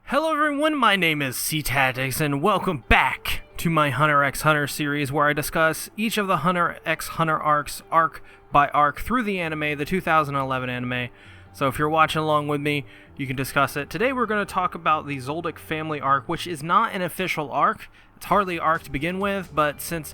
Hello everyone, my name is SeaTactics and welcome back to my Hunter x Hunter series where I discuss each of the Hunter x Hunter arcs, arc by arc, through the anime, the 2011 anime. So if you're watching along with me, you can discuss it. Today we're going to talk about the Zoldyck family arc, which is not an official arc. It's hardly an arc to begin with, but since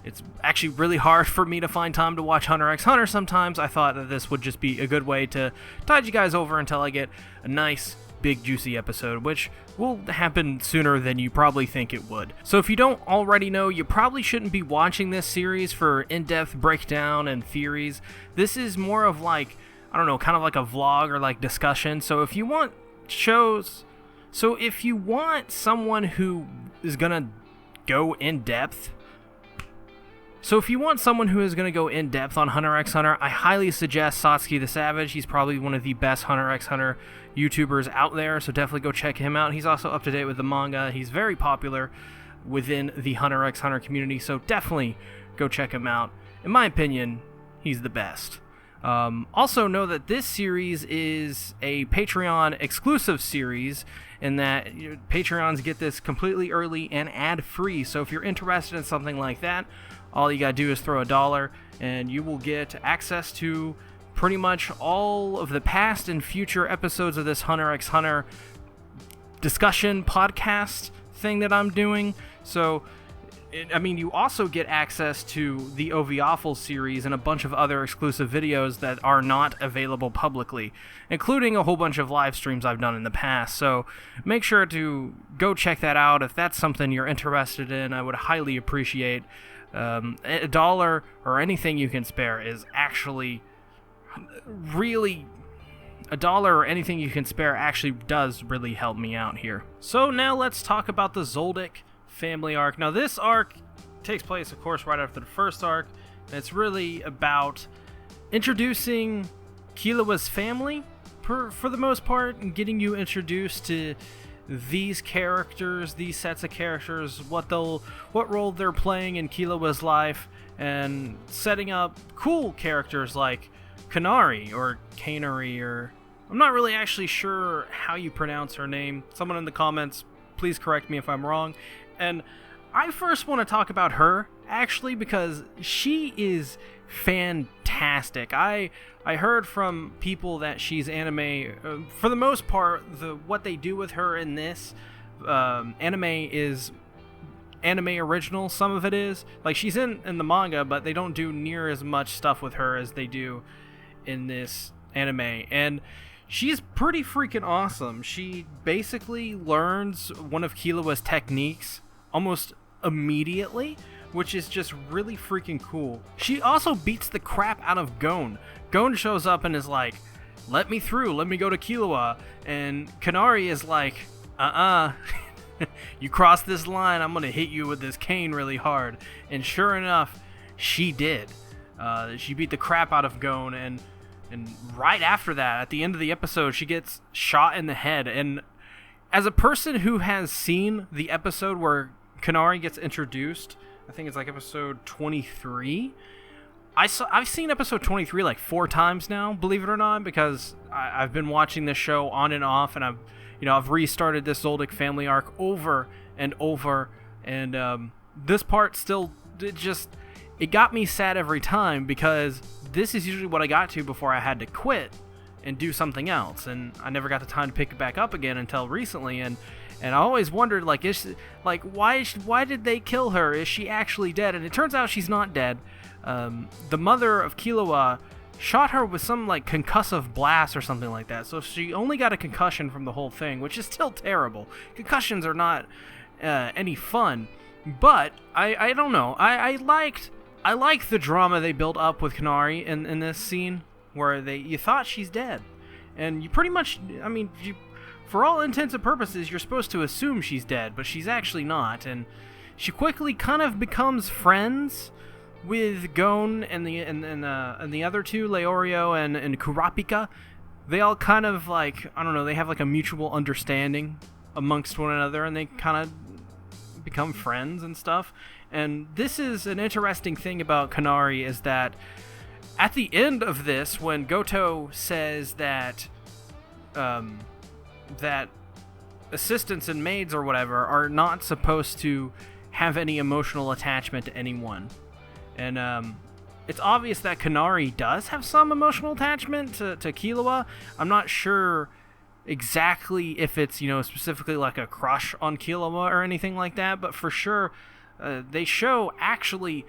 it's actually really hard for me to find time to watch Hunter x Hunter sometimes, I thought that this would just be a good way to tide you guys over until I get a nice big juicy episode, which will happen sooner than you probably think it would. So if you don't already know, you probably shouldn't be watching this series for in-depth breakdown and theories. This is more of like, I don't know, kind of like a vlog or like discussion. So if you want someone who is gonna go in depth on Hunter x Hunter, I highly suggest Satsuki the Savage. He's probably one of the best Hunter x Hunter YouTubers out there, so definitely go check him out. He's also up to date with the manga. He's very popular within the Hunter x Hunter community, so definitely go check him out. In my opinion, he's the best. Also know that this series is a Patreon exclusive series, in that Patreons get this completely early and ad-free, so if you're interested in something like that, all you gotta do is throw $1 and you will get access to pretty much all of the past and future episodes of this Hunter x Hunter discussion podcast thing that I'm doing. So, you also get access to the OVAWFUL series and a bunch of other exclusive videos that are not available publicly, including a whole bunch of live streams I've done in the past. So make sure to go check that out if that's something you're interested in. I would highly appreciate $1 or anything you can spare is actually really $1 or anything you can spare actually does really help me out here. So now let's talk about the Zoldyck family arc. Now this arc takes place, of course, right after the first arc, and it's really about introducing Killua's family for the most part, and getting you introduced to these characters, these sets of characters, what role they're playing in Killua's life, and setting up cool characters like Canary, or Canary, or I'm not really actually sure how you pronounce her name. Someone in the comments, please correct me if I'm wrong. And I first want to talk about her, actually, because she is fantastic. I heard from people that she's anime, for the most part, what they do with her in this anime is anime original. Some of it is. Like, she's in the manga, but they don't do near as much stuff with her as they do in this anime. And she's pretty freaking awesome. She basically learns one of Killua's techniques almost immediately, which is just really freaking cool. She also beats the crap out of Gon. Gon shows up and is like, let me through, let me go to Killua. And Canary is like, you cross this line, I'm gonna hit you with this cane really hard. And sure enough, she did. She beat the crap out of Gon, and right after that, at the end of the episode, she gets shot in the head. And as a person who has seen the episode where Canary gets introduced, I think it's like episode 23. I've seen episode 23 like 4 times now, believe it or not, because I've been watching this show on and off, and I've restarted this Zoldyck family arc over and over, and this part still it got me sad every time, because this is usually what I got to before I had to quit and do something else, and I never got the time to pick it back up again until recently. And I always wondered, like, why did they kill her? Is she actually dead? And it turns out she's not dead. The mother of Killua shot her with some like concussive blast or something like that, so she only got a concussion from the whole thing, which is still terrible. Concussions are not any fun, but I don't know. I liked the drama they built up with Canary in this scene, where you thought she's dead, and you pretty much, for all intents and purposes, you're supposed to assume she's dead, but she's actually not. And she quickly kind of becomes friends with Gon and the other two, Leorio and Kurapika. They all kind of, like, I don't know, they have like a mutual understanding amongst one another, and they kind of become friends and stuff. And this is an interesting thing about Canary, is that at the end of this, when Goto says that assistants and maids or whatever are not supposed to have any emotional attachment to anyone. And it's obvious that Canary does have some emotional attachment to Killua. I'm not sure exactly if it's, specifically like a crush on Killua or anything like that, but for sure they show actually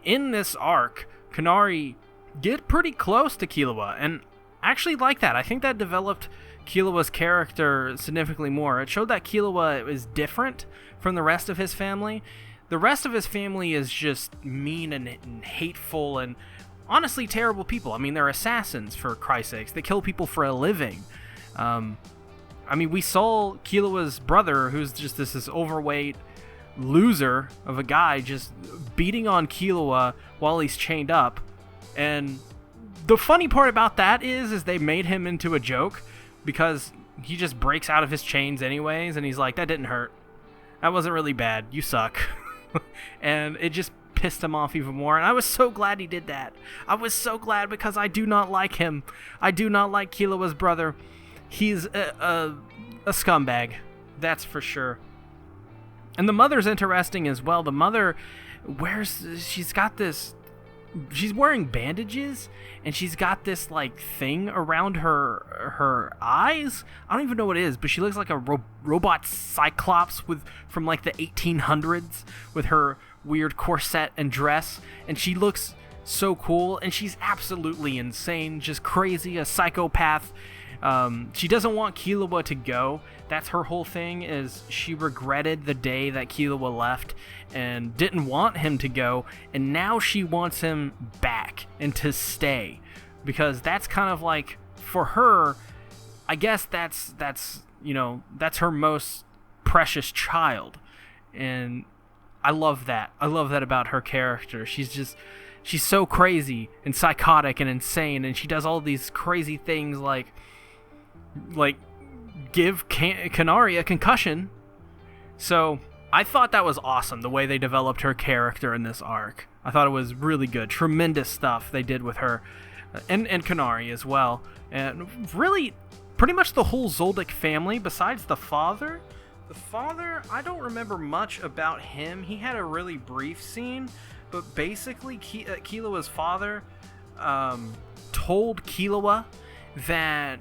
in this arc Canary get pretty close to Killua, and I actually like that. I think that developed Killua's character significantly more. It showed that Killua is different from the rest of his family. The rest of his family is just mean and hateful and honestly terrible people. I mean, they're assassins, for Christ's sakes. They kill people for a living. We saw Killua's brother, who's just this overweight loser of a guy, just beating on Killua while he's chained up. And the funny part about that is they made him into a joke, because he just breaks out of his chains anyways, and he's like, that didn't hurt. That wasn't really bad. You suck. And it just pissed him off even more, and I was so glad he did that. I was so glad, because I do not like him. I do not like Killua's brother. He's a scumbag, that's for sure. And the mother's interesting as well. The mother she's wearing bandages, and she's got this like thing around her eyes. I don't even know what it is, but she looks like a robot cyclops from like the 1800s with her weird corset and dress, and she looks so cool, and she's absolutely insane, just crazy, a psychopath. She doesn't want Killua to go. That's her whole thing, is she regretted the day that Killua left and didn't want him to go, and now she wants him back and to stay, because that's kind of like, for her, I guess that's her most precious child. And I love that. I love that about her character. She's so crazy and psychotic and insane, and she does all these crazy things like give Canary a concussion. So I thought that was awesome, the way they developed her character in this arc. I thought it was really good. Tremendous stuff they did with her, and Canary as well. And really, pretty much the whole Zoldyck family, besides the father. The father, I don't remember much about him. He had a really brief scene, but basically Killua's father told Killua that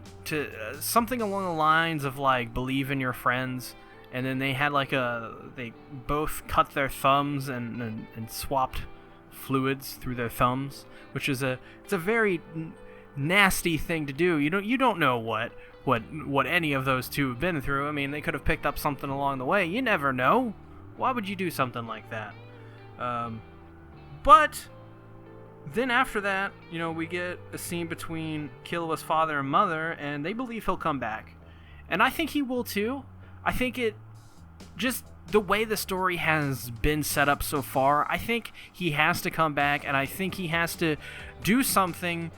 something along the lines of like, believe in your friends, and then they had like they both cut their thumbs and swapped fluids through their thumbs, which is it's a very nasty thing to do. You don't know what any of those two have been through. I mean, they could have picked up something along the way. You never know. Why would you do something like that? But then after that, we get a scene between Killua's father and mother, and they believe he'll come back. And I think he will too. I think just the way the story has been set up so far, I think he has to come back, and I think he has to do something.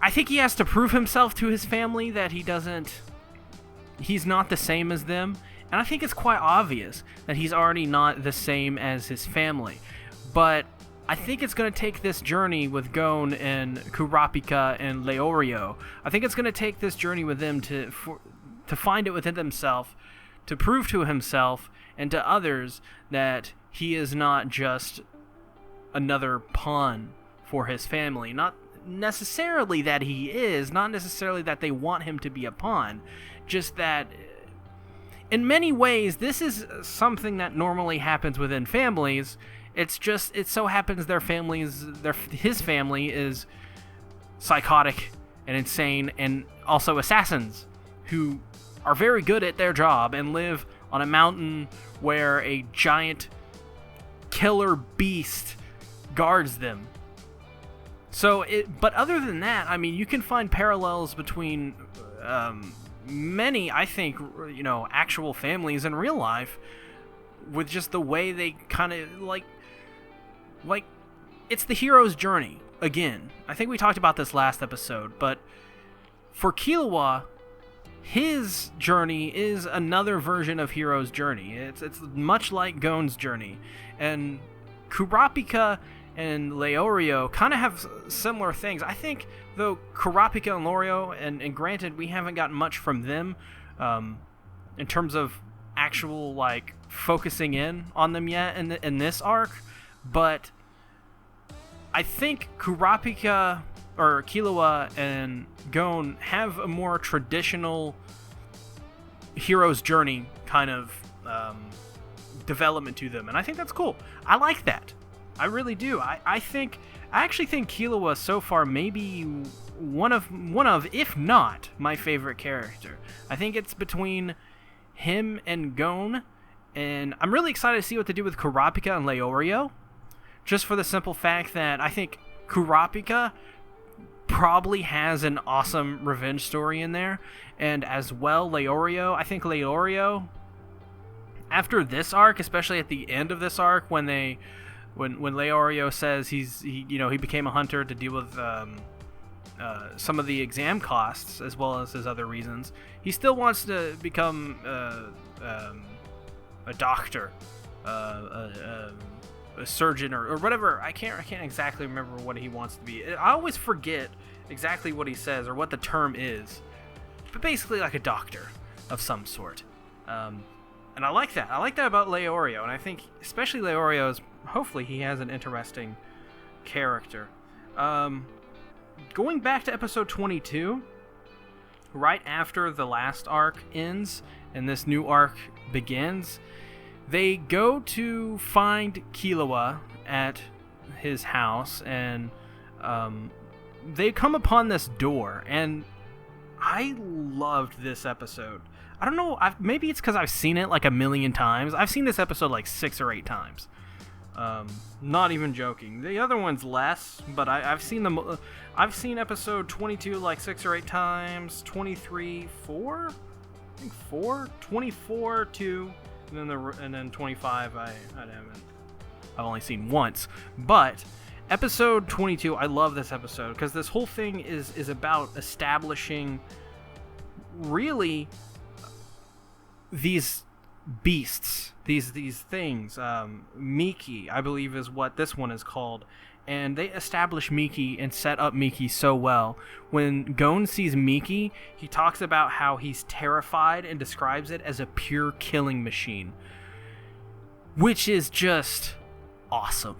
I think he has to prove himself to his family that he's not the same as them. And I think it's quite obvious that he's already not the same as his family. But I think it's going to take this journey with Gon and Kurapika and Leorio. I think it's going to take this journey with them to find it within himself, to prove to himself and to others that he is not just another pawn for his family. Not necessarily that he is, not necessarily that they want him to be a pawn, just that in many ways this is something that normally happens within families. It so happens his family is psychotic and insane, and also assassins who are very good at their job and live on a mountain where a giant killer beast guards them. But other than that, I mean, you can find parallels between many, I think, actual families in real life, with just the way they kind of like it's the hero's journey again. I think we talked about this last episode, but for Killua, his journey is another version of hero's journey. It's much like Gon's journey, and Kurapika and Leorio kind of have similar things. I think, though, Kurapika and Leorio, and granted, we haven't gotten much from them, in terms of actual like focusing in on them yet in this arc, but I think Kurapika or Killua and Gon have a more traditional hero's journey kind of development to them, and I think that's cool. I like that. I really do. I actually think Killua so far may be one of, if not my favorite character. I think it's between him and Gon, and I'm really excited to see what they do with Kurapika and Leorio, just for the simple fact that I think Kurapika probably has an awesome revenge story in there, and as well Leorio. I think Leorio, after this arc, especially at the end of this arc, when Leorio says he became a hunter to deal with some of the exam costs as well as his other reasons, he still wants to become a doctor, a surgeon, or whatever. I can't exactly remember what he wants to be. I always forget exactly what he says or what the term is, but basically like a doctor of some sort. And I like that. I like that about Leorio, and I think especially Leorio's, hopefully he has an interesting character. Going back to episode 22, right after the last arc ends and this new arc begins, they go to find Killua at his house, and they come upon this door, and I loved this episode. I don't know, maybe it's because I've seen it like a million times. I've seen this episode like 6 or 8 times. Not even joking. The other one's less, but I've seen them. I've seen episode 22 like 6 or 8 times. 23, 4? I think 4. 24, 2. And then 25 I haven't. I've only seen once. But episode 22, I love this episode because this whole thing is about establishing really these beasts, these things. Miki, I believe, is what this one is called, and they establish Miki and set up Miki so well. When Gon sees Miki, he talks about how he's terrified and describes it as a pure killing machine, which is just awesome.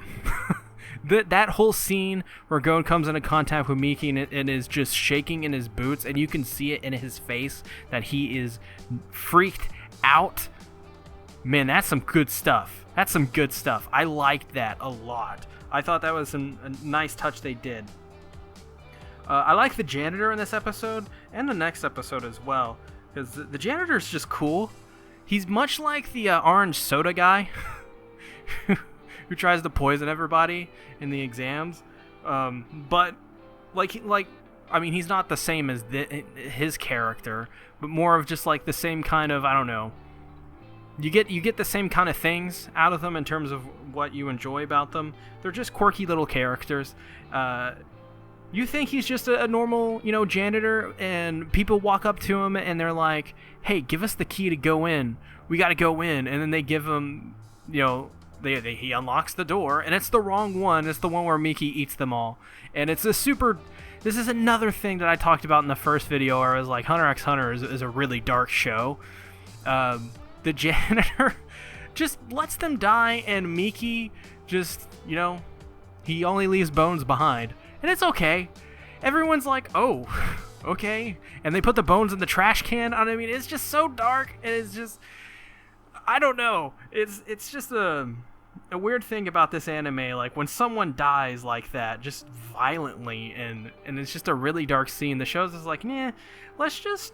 That whole scene where Gon comes into contact with Miki and is just shaking in his boots, and you can see it in his face that he is freaked out. Man, that's some good stuff. I liked that a lot. I thought that was a nice touch they did. I like the janitor in this episode and the next episode as well, because the janitor is just cool. He's much like the orange soda guy who tries to poison everybody in the exams, but he's not the same as his character, but more of just like the same kind of, I don't know. You get the same kind of things out of them in terms of what you enjoy about them. They're just quirky little characters. You think he's just a normal, janitor, and people walk up to him and they're like, "Hey, give us the key to go in. We got to go in." And then they give him, he unlocks the door, and it's the wrong one. It's the one where Miki eats them all, and it's this is another thing that I talked about in the first video, where I was like, Hunter x Hunter is a really dark show. The janitor just lets them die, and Miki just, he only leaves bones behind. And it's okay. Everyone's like, oh, okay. And they put the bones in the trash can. I mean, it's just so dark, and it's just, I don't know. It's just a weird thing about this anime. Like, when someone dies like that, just violently, and it's just a really dark scene, the show's just like, nah, let's just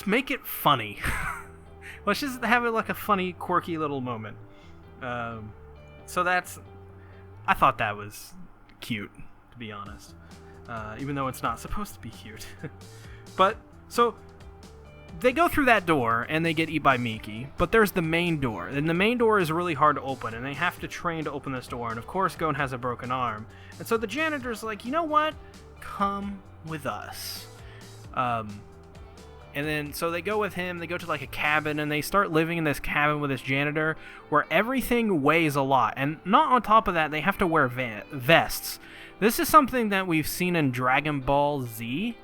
make it funny. Let's just have it like a funny, quirky little moment. So I thought that was cute, to be honest. Even though it's not supposed to be cute. But, so, they go through that door, and they get eaten by Miki. But there's the main door. And the main door is really hard to open, and they have to train to open this door. And of course, Gon has a broken arm. And so the janitor's like, you know what? Come with us. And then, so they go with him, they go to like a cabin, and they start living in this cabin with this janitor, where everything weighs a lot. And not on top of that, they have to wear vests. This is something that we've seen in Dragon Ball Z,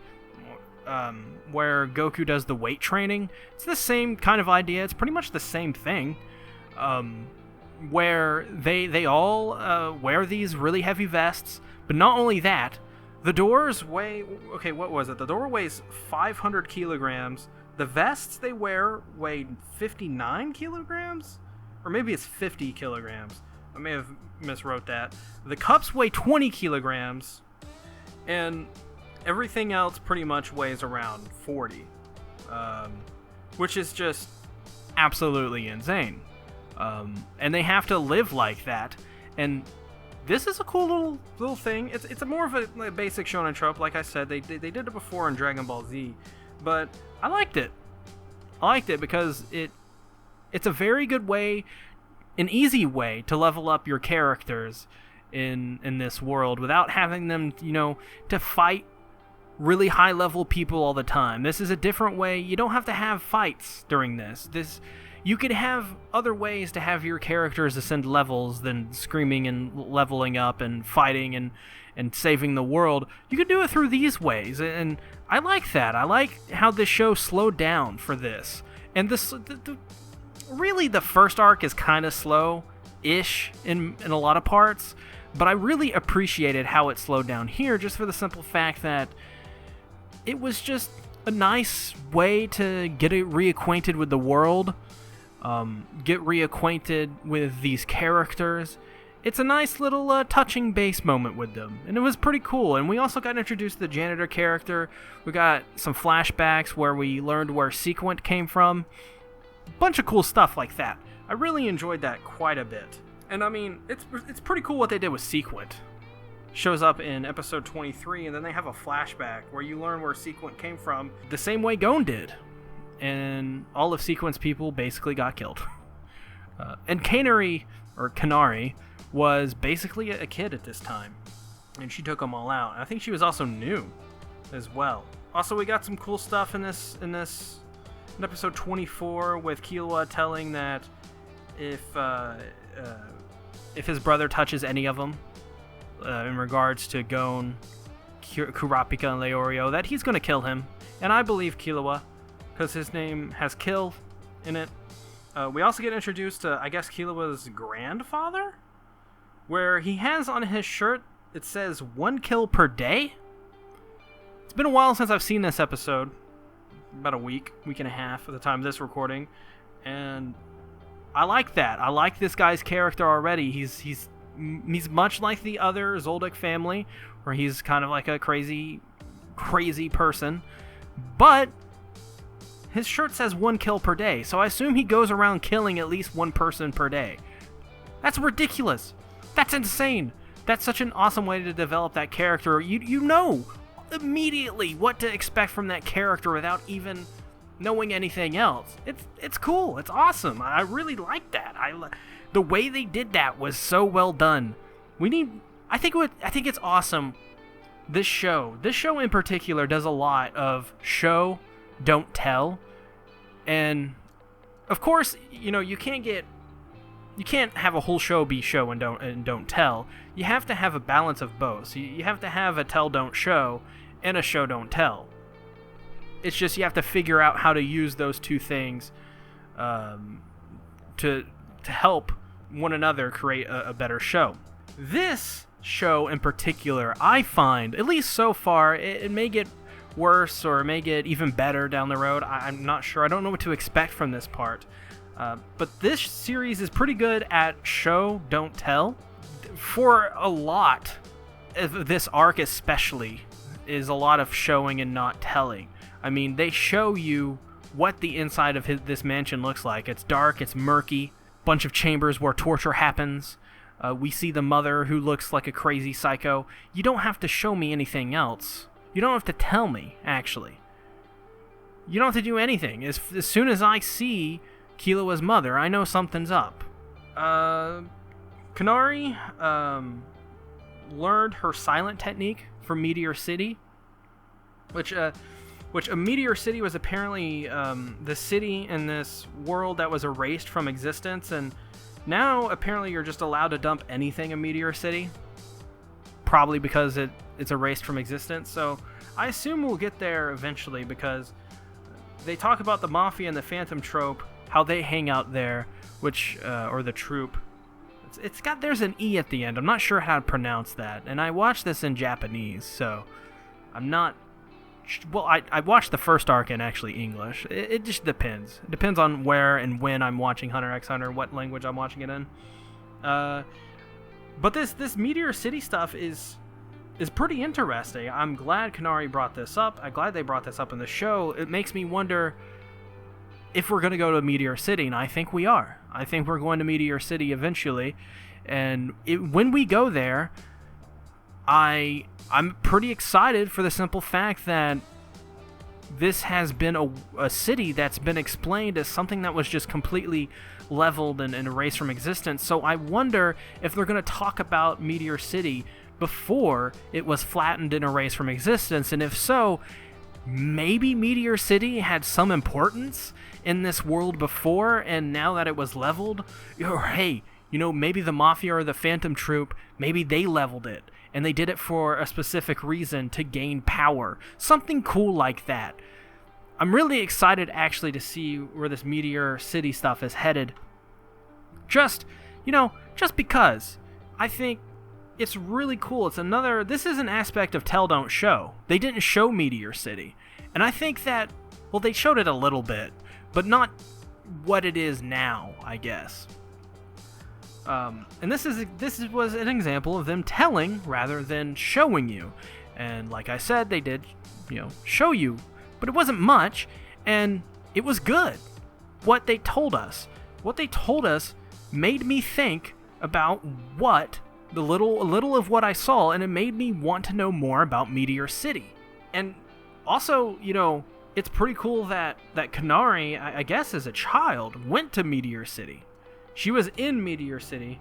where Goku does the weight training. It's the same kind of idea. It's pretty much the same thing, where they all wear these really heavy vests. But not only that, the doors weigh... Okay, what was it? The door weighs 500 kilograms. The vests they wear weigh 59 kilograms? Or maybe it's 50 kilograms. I may have miswrote that. The cups weigh 20 kilograms. And everything else pretty much weighs around 40. Which is just absolutely insane. And they have to live like that. And this is a cool little thing. It's a more of a basic shonen trope. Like I said, they did it before in Dragon Ball Z. But I liked it. I liked it because it's a very good way, an easy way to level up your characters in this world without having them, to fight really high level people all the time. This is a different way. You don't have to have fights during this. You could have other ways to have your characters ascend levels than screaming and leveling up and fighting and saving the world. You could do it through these ways, and I like that. I like how this show slowed down for this. And really the first arc is kind of slow-ish in a lot of parts, but I really appreciated how it slowed down here, just for the simple fact that it was just a nice way to get reacquainted with the world, get reacquainted with these characters. It's a nice little touching base moment with them, and it was pretty cool. And we also got introduced to the janitor character. We got some flashbacks where we learned where Sequent came from. A bunch of cool stuff like that. I really enjoyed that quite a bit. And I mean, it's pretty cool what they did with Sequent. Shows up in episode 23, and then they have a flashback where you learn where Sequent came from the same way Gon did. And all of Sequent's people basically got killed. And Canary was basically a kid at this time, and she took them all out. I think she was also new as well. Also, we got some cool stuff in episode 24 with Killua telling that if his brother touches any of them, in regards to Gon, Kurapika, and Leorio, that he's going to kill him. And I believe Killua, because his name has kill in it. We also get introduced to, I guess, Killua's grandfather, where he has on his shirt, it says 1 kill per day. It's been a while since I've seen this episode. About a week and a half at the time of this recording. And I like that. I like this guy's character already. He's much like the other Zoldyck family, where he's kind of like a crazy person. But his shirt says 1 kill per day, so I assume he goes around killing at least one person per day. That's ridiculous. That's insane. That's such an awesome way to develop that character. You know immediately what to expect from that character without even knowing anything else. It's cool. It's awesome. I really like that. The way they did that was so well done. I think it's awesome. This show in particular does a lot of show, don't tell. And of course, you can't have a whole show be show and don't tell. You have to have a balance of both. So you have to have a tell don't show and a show don't tell. It's just you have to figure out how to use those two things to help one another create a better show. This show in particular, I find, at least so far, it may get worse or it may get even better down the road. I'm not sure. I don't know what to expect from this part. But this series is pretty good at show, don't tell. For a lot, this arc especially, is a lot of showing and not telling. I mean, they show you what the inside of this mansion looks like. It's dark, it's murky, bunch of chambers where torture happens. We see the mother who looks like a crazy psycho. You don't have to show me anything else. You don't have to tell me, actually. You don't have to do anything. As soon as I see Killua's mother, I know something's up. Canary learned her silent technique from Meteor City, which a Meteor City was apparently the city in this world that was erased from existence, and now apparently you're just allowed to dump anything in Meteor City, probably because it's erased from existence. So I assume we'll get there eventually because they talk about the Mafia and the Phantom trope, how they hang out there, which, or the troop. There's an E at the end. I'm not sure how to pronounce that. And I watched this in Japanese, so I'm not... Well, I watched the first arc in actually English. It just depends. It depends on where and when I'm watching Hunter x Hunter, what language I'm watching it in. But this Meteor City stuff is pretty interesting. I'm glad Canary brought this up. I'm glad they brought this up in the show. It makes me wonder if we're going to go to Meteor City, and I think we are. I think we're going to Meteor City eventually, and when we go there, I'm pretty excited for the simple fact that this has been a city that's been explained as something that was just completely leveled and erased from existence. So I wonder if they're going to talk about Meteor City before it was flattened and erased from existence, and if so, maybe Meteor City had some importance in this world before, and now that it was leveled, or hey, maybe the Mafia or the Phantom Troop, maybe they leveled it, and they did it for a specific reason, to gain power. Something cool like that. I'm really excited, actually, to see where this Meteor City stuff is headed. Just because. I think it's really cool. This is an aspect of Tell Don't Show. They didn't show Meteor City. And I think that, well, they showed it a little bit, but not what it is now, I guess. And this was an example of them telling rather than showing you. And like I said, they did, show you, but it wasn't much, and it was good. What they told us made me think about a little of what I saw, and it made me want to know more about Meteor City. And also, it's pretty cool that Canary, I guess as a child, went to Meteor City. She was in Meteor City,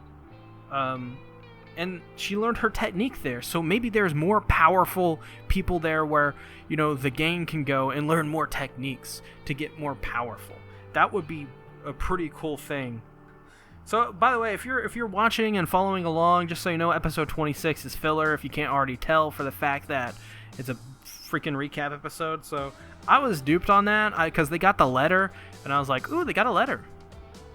and she learned her technique there. So maybe there's more powerful people there where, the gang can go and learn more techniques to get more powerful. That would be a pretty cool thing. So, by the way, if you're watching and following along, just so you know, episode 26 is filler, if you can't already tell, for the fact that it's a freaking recap episode. So I was duped on that because they got the letter, and I was like, ooh, they got a letter.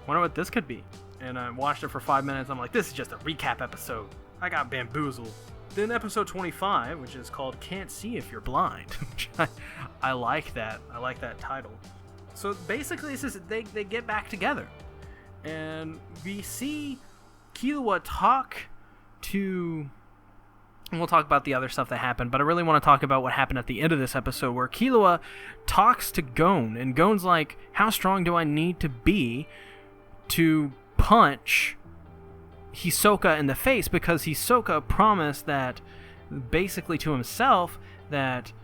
Wonder what this could be. And I watched it for 5 minutes. I'm like, this is just a recap episode. I got bamboozled. Then episode 25, which is called Can't See If You're Blind. I like that. I like that title. So basically, it's just they get back together. And we see Killua talk to... And we'll talk about the other stuff that happened, but I really want to talk about what happened at the end of this episode, where Killua talks to Gon, and Gon's like, how strong do I need to be to punch Hisoka in the face? Because Hisoka promised that, basically to himself, that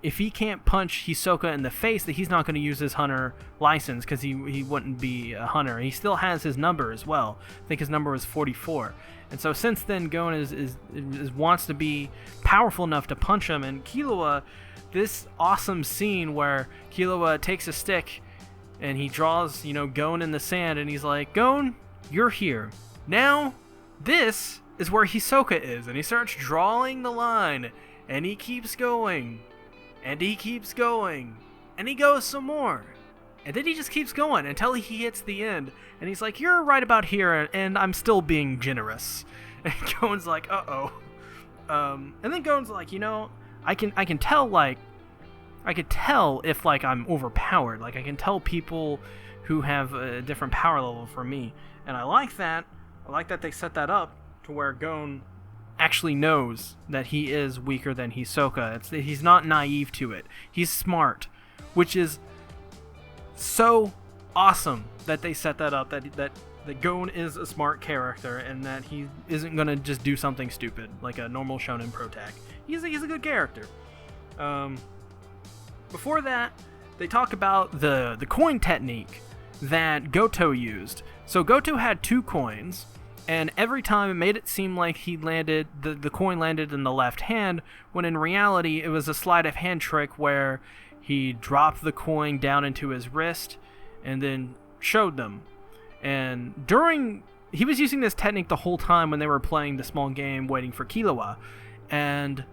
if he can't punch Hisoka in the face, that he's not going to use his hunter license, because he wouldn't be a hunter. He still has his number as well. I think his number was 44. And so since then, Gon is wants to be powerful enough to punch him. And Killua, this awesome scene where Killua takes a stick and he draws, Gon in the sand, and he's like, Gon, you're here. Now, this is where Hisoka is. And he starts drawing the line, and he keeps going, and he keeps going, and he goes some more. And then he just keeps going until he hits the end. And he's like, you're right about here, and I'm still being generous. And Gon's like, uh-oh. And then Gon's like, I can tell, I could tell if, I'm overpowered. I can tell people who have a different power level from me. And I like that. I like that they set that up to where Gon actually knows that he is weaker than Hisoka. He's not naive to it. He's smart, which is so awesome that they set that up, that Gon is a smart character and that he isn't going to just do something stupid like a normal shonen protag. He's a good character. Before that, they talk about the coin technique that Goto used. So Goto had 2 coins, and every time it made it seem like he landed, the coin landed in the left hand, when in reality it was a sleight of hand trick where he dropped the coin down into his wrist and then showed them. And he was using this technique the whole time when they were playing the small game waiting for Killua. And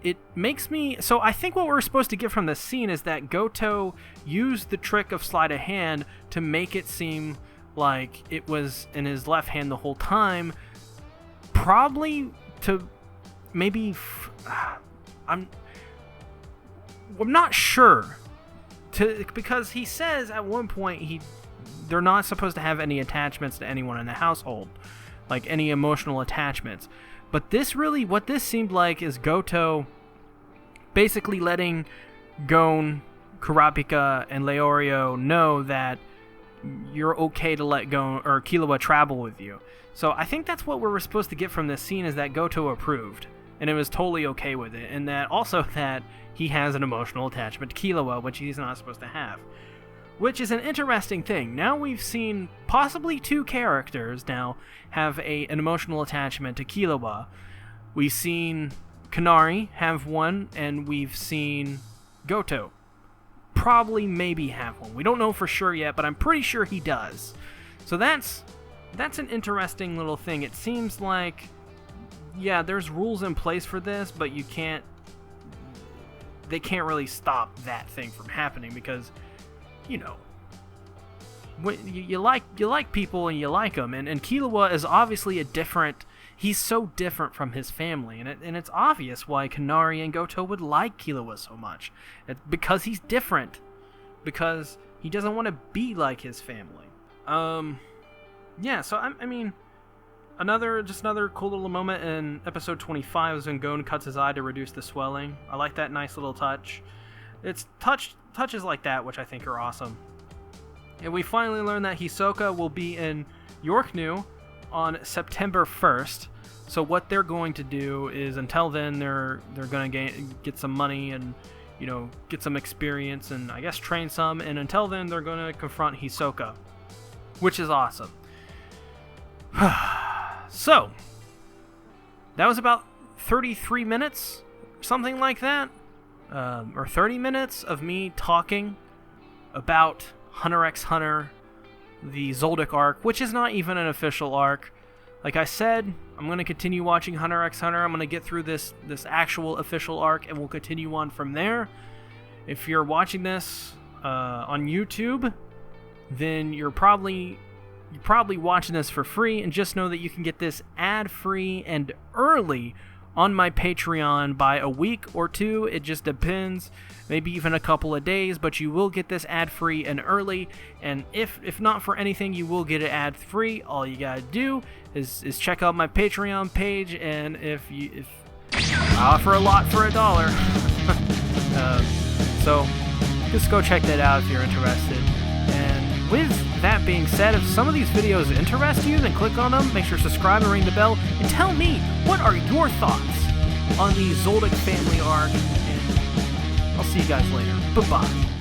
it makes me... So I think what we're supposed to get from this scene is that Goto used the trick of sleight of hand to make it seem like it was in his left hand the whole time. Probably to maybe... I'm not sure. Because he says at one point they're not supposed to have any attachments to anyone in the household. Like any emotional attachments. But what this seemed like is Goto basically letting Gon, Kurapika, and Leorio know that you're okay to let Gon or Killua travel with you. So I think that's what we're supposed to get from this scene, is that Goto approved, and it was totally okay with it, and that also that he has an emotional attachment to Killua, which he's not supposed to have. Which is an interesting thing. Now we've seen possibly 2 characters now have an emotional attachment to Killua. We've seen Canary have one, and we've seen Goto probably maybe have one. We don't know for sure yet, but I'm pretty sure he does. So that's an interesting little thing. It seems like, yeah, there's rules in place for this, but they can't really stop that thing from happening because, you know, you like people and you like them, and Killua is obviously he's so different from his family, and it's obvious why Canary and Goto would like Killua so much. It's because he's different, because he doesn't want to be like his family. Yeah, so I mean, another cool little moment in episode 25 is when Gon cuts his eye to reduce the swelling. I like that nice little touch. It's touches like that which I think are awesome. And we finally learn that Hisoka will be in Yorknew on September 1st. So what they're going to do is, until then, they're going to get some money and, you know, get some experience and I guess train some. And until then, they're going to confront Hisoka, which is awesome. So that was about 33 minutes, something like that. Or 30 minutes of me talking about Hunter x Hunter, the Zoldyck arc, which is not even an official arc. Like I said, I'm going to continue watching Hunter x Hunter. I'm going to get through this actual official arc, and we'll continue on from there. If you're watching this on YouTube, then you're probably watching this for free, and just know that you can get this ad-free and early on my Patreon by a week or 2. It just depends, maybe even a couple of days, but you will get this ad-free and early, and if not for anything, you will get it ad-free. All you gotta do is check out my Patreon page, and if I offer a lot for $1, so just go check that out if you're interested. And with that being said, if some of these videos interest you, then click on them, make sure to subscribe and ring the bell, and tell me, what are your thoughts on the Zoldyck family arc? And I'll see you guys later. Bye-bye.